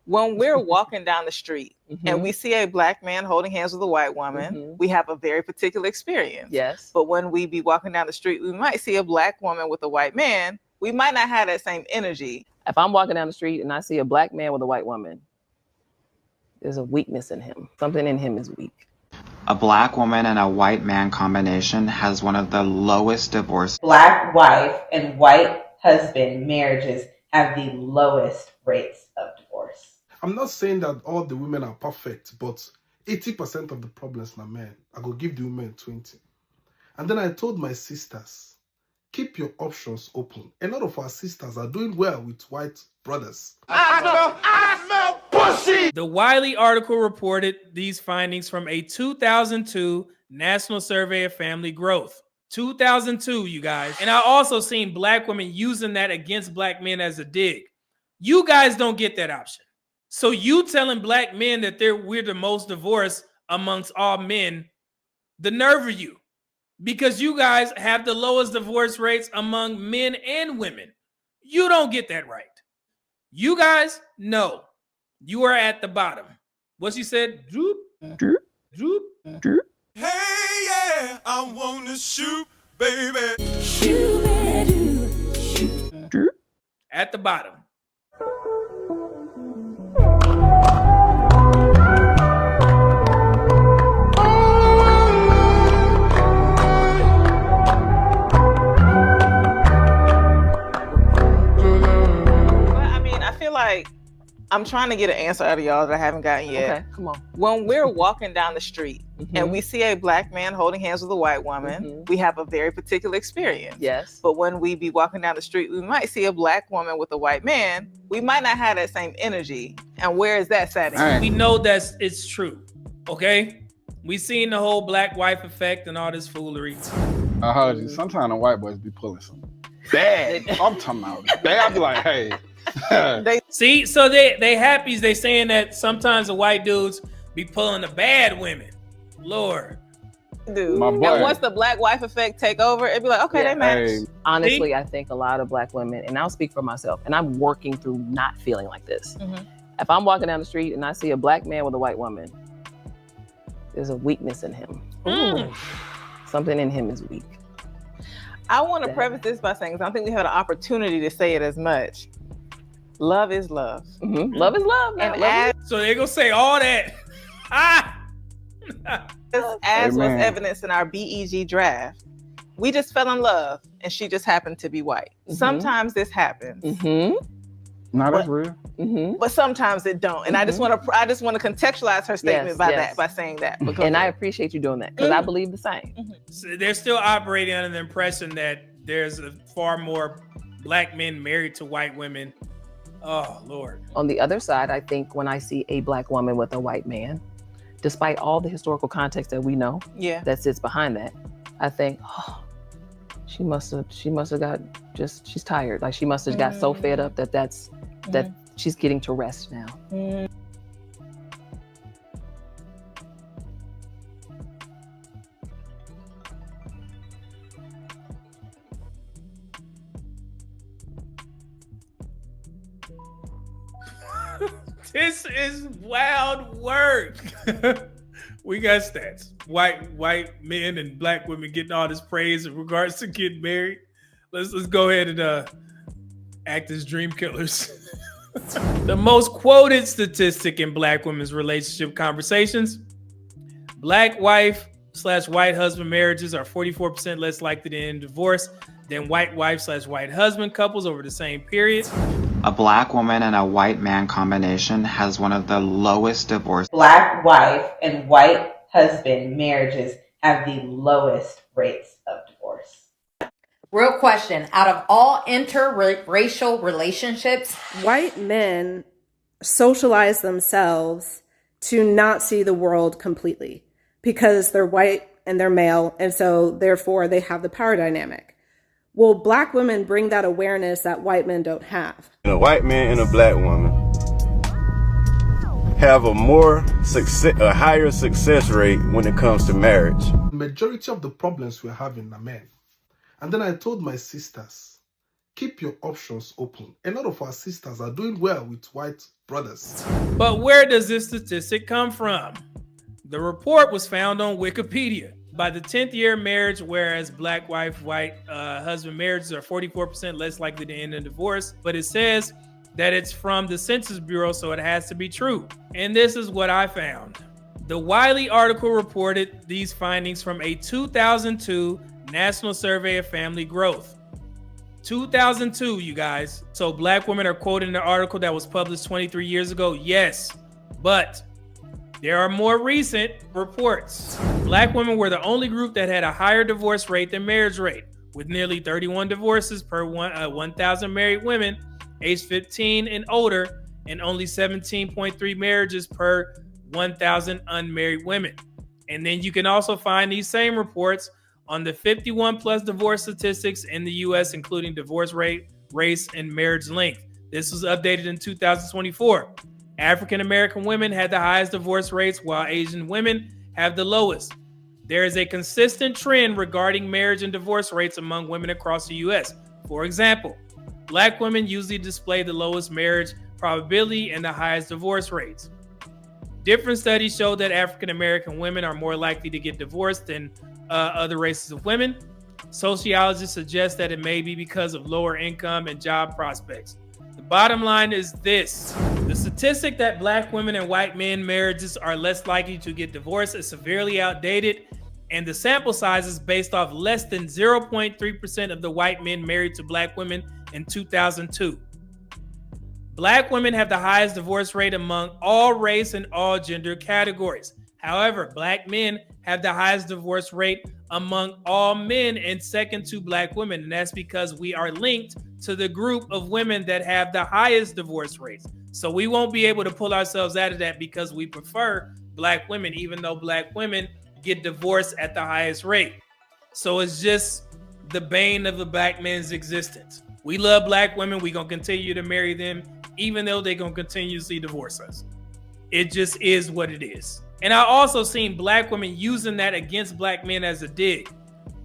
When we're walking down the street Mm-hmm. and we see a black man holding hands with a white woman, Mm-hmm. we have a very particular experience. Yes. But when we be walking down the street, we might see a black woman with a white man. We might not have that same energy. If I'm walking down the street and I see a black man with a white woman, there's a weakness in him. Something in him is weak. A black woman and a white man combination has one of the lowest divorce. Black wife and white husband marriages have the lowest rates of divorce. I'm not saying that all the women are perfect, but 80% of the problems are men. I go give the women 20. And then I told my sisters, keep your options open. A lot of our sisters are doing well with white brothers. I smell pussy! The Wiley article reported these findings from a 2002 National Survey of Family Growth. 2002, you guys. And I also seen black women using that against black men as a dig. You guys don't get that option. So you telling black men that we're the most divorced amongst all men, the nerve of you. Because you guys have the lowest divorce rates among men and women. You don't get that right. You guys, no. You are at the bottom. What she said? Droop, droop, droop, droop. Hey, yeah, I want to shoot, baby. Shoot, shoot. At the bottom. Like, I'm trying to get an answer out of y'all that I haven't gotten yet. Okay, come on. When we're walking down the street and we see a black man holding hands with a white woman, we have a very particular experience. Yes. But when we be walking down the street, we might see a black woman with a white man. We might not have that same energy. And where is that setting? We know that it's true. Okay? We seen the whole black wife effect and all this foolery. I heard you. Sometimes the white boys be pulling some bad. I'm talking about bad. I be like, hey. See, so they happy. They saying that sometimes the white dudes be pulling the bad women. Lord, dude. And once the black wife effect take over, it'd be like, okay, they match. Hey. Honestly, I think a lot of black women, and I'll speak for myself, and I'm working through not feeling like this. If I'm walking down the street and I see a black man with a white woman, there's a weakness in him. Something in him is weak. I want to preface this by saying, because I don't think we have an opportunity to say it as much. Love is love. Love is love. And so they're going to say all that. As was evidenced in our BEG draft, we just fell in love and she just happened to be white. Sometimes this happens. No, that's real. But sometimes it don't. And I just want to contextualize her statement by saying that. And I appreciate you doing that because I believe the same. So they're still operating under the impression that there's far more black men married to white women. Oh, Lord. On the other side, I think when I see a black woman with a white man, despite all the historical context that we know that sits behind that, I think, oh, she must have got she's tired. Like she must have got so fed up that she's getting to rest now. This is wild work. We got stats. White men and black women getting all this praise in regards to getting married. Let's go ahead and act as dream killers. The most quoted statistic in black women's relationship conversations: black wife/white husband marriages are 44% less likely to end in divorce than white wife/white husband couples over the same period. A black woman and a white man combination has one of the lowest divorce. Black wife and white husband marriages have the lowest rates of divorce. Real question. Out of all interracial relationships, white men socialize themselves to not see the world completely because they're white and they're male. And so therefore they have the power dynamic. Will black women bring that awareness that white men don't have? A white man and a black woman have a higher success rate when it comes to marriage. The majority of the problems we're having are men. And then I told my sisters, keep your options open. A lot of our sisters are doing well with white brothers. But where does this statistic come from? The report was found on Wikipedia. By the 10th year of marriage, whereas black wife, white husband marriages are 44% less likely to end in divorce, but it says that it's from the Census Bureau, so it has to be true. And this is what I found. The Wiley article reported these findings from a 2002 National Survey of Family Growth. 2002, you guys. So black women are quoted in the article that was published 23 years ago. Yes, but there are more recent reports. Black women were the only group that had a higher divorce rate than marriage rate, with nearly 31 divorces per 1,000 married women aged 15 and older, and only 17.3 marriages per 1,000 unmarried women. And then you can also find these same reports on the 51 plus divorce statistics in the US, including divorce rate, race, and marriage length. This was updated in 2024. African American women had the highest divorce rates, while Asian women have the lowest. There is a consistent trend regarding marriage and divorce rates among women across the US. For example, black women usually display the lowest marriage probability and the highest divorce rates. Different studies show that African American women are more likely to get divorced than other races of women. Sociologists suggest that it may be because of lower income and job prospects. The bottom line is this: the statistic that black women and white men marriages are less likely to get divorced is severely outdated, and the sample size is based off less than 0.3% of the white men married to black women in 2002. Black women have the highest divorce rate among all race and all gender categories. However, black men have the highest divorce rate among all men and second to black women. And that's because we are linked to the group of women that have the highest divorce rates. So we won't be able to pull ourselves out of that because we prefer black women, even though black women get divorced at the highest rate. So it's just the bane of the black man's existence. We love black women. We're going to continue to marry them, even though they're going to continuously divorce us. It just is what it is. And I also seen black women using that against black men as a dig.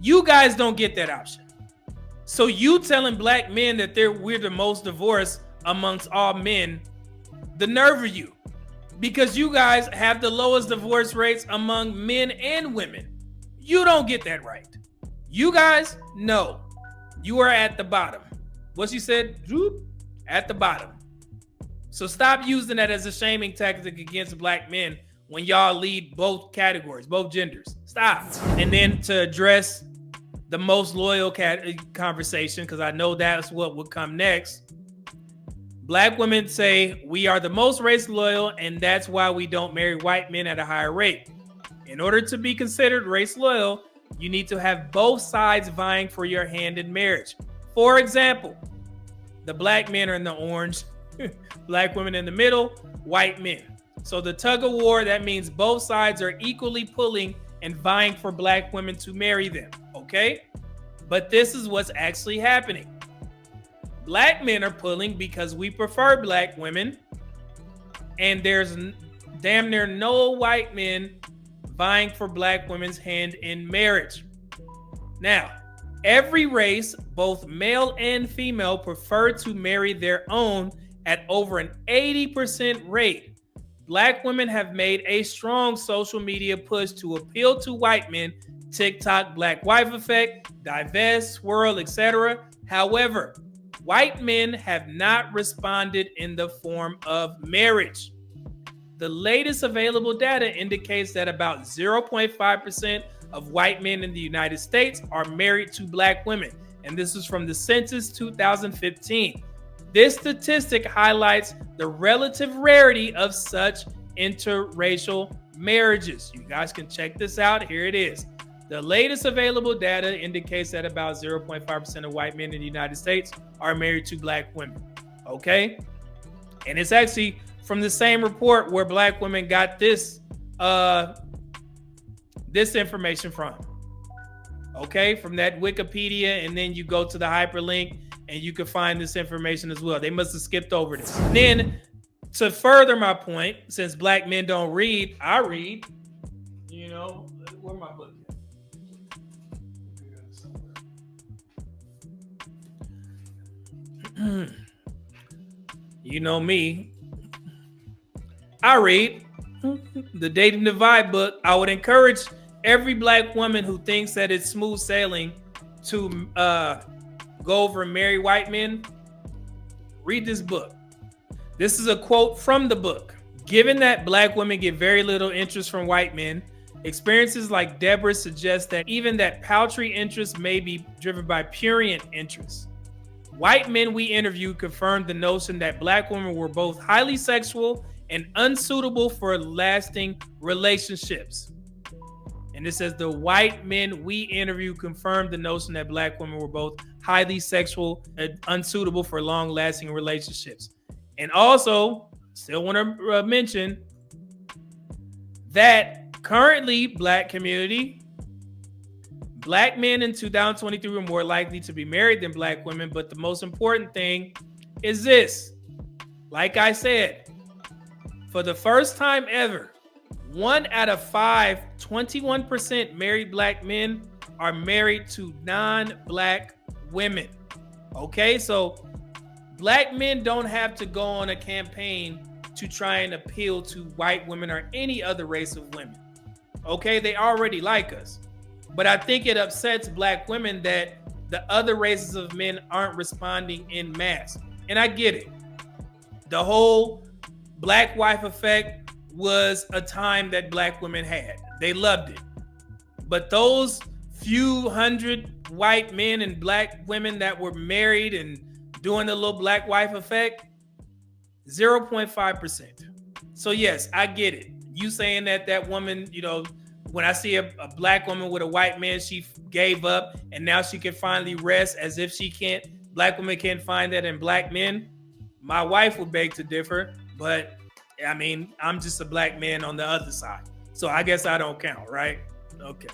You guys don't get that option. So you telling black men that we're the most divorced amongst all men, the nerve of you. Because you guys have the lowest divorce rates among men and women. You don't get that right. You guys, no. You are at the bottom. What she said, at the bottom. So stop using that as a shaming tactic against black men when y'all lead both categories, both genders. Stop. And then to address the most loyal conversation, because I know that's what would come next. Black women say we are the most race loyal, and that's why we don't marry white men at a higher rate. In order to be considered race loyal, you need to have both sides vying for your hand in marriage. For example, the black men are in the orange, black women in the middle, white men. So the tug of war, that means both sides are equally pulling and vying for black women to marry them, okay? But this is what's actually happening. Black men are pulling because we prefer black women, and there's damn near no white men vying for black women's hand in marriage. Now, every race, both male and female, prefer to marry their own at over an 80% rate. Black women have made a strong social media push to appeal to white men, TikTok, black wife effect, divest, swirl, etc. However, white men have not responded in the form of marriage. The latest available data indicates that about 0.5% of white men in the United States are married to black women, and this is from the Census 2015. This statistic highlights the relative rarity of such interracial marriages. You guys can check this out. Here it is. The latest available data indicates that about 0.5% of white men in the United States are married to black women. Okay? And it's actually from the same report where black women got this this information from. Okay? From that Wikipedia, and then you go to the hyperlink and you can find this information as well. They must have skipped over this. Then, to further my point, since black men don't read, I read. You know, where my book at? You know me. I read the Dating Divide book. I would encourage every Black woman who thinks that it's smooth sailing to go over and marry white men. Read this book. This is a quote from the book. Given that Black women get very little interest from white men, experiences like Deborah suggest that even that paltry interest may be driven by prurient interests. White men we interviewed confirmed the notion that Black women were both highly sexual and unsuitable for lasting relationships. And it says the white men we interviewed confirmed the notion that Black women were both highly sexual and unsuitable for long-lasting relationships. And also, still want to mention that currently Black community, Black men in 2023 were more likely to be married than Black women. But the most important thing is this. Like I said, for the first time ever, 1 out of 5, 21% married Black men are married to non-Black women. Okay, so Black men don't have to go on a campaign to try and appeal to white women or any other race of women. Okay, they already like us. But I think it upsets Black women that the other races of men aren't responding in mass. And I get it. The whole Black wife effect was a time that Black women had. They loved it. But those few hundred white men and Black women that were married and doing the little Black wife effect, 0.5%. So yes, I get it. You saying that woman, you know, when I see a Black woman with a white man, she gave up and now she can finally rest, as if Black women can't find that in Black men. My wife would beg to differ, but I mean, I'm just a Black man on the other side. So I guess I don't count, right? Okay.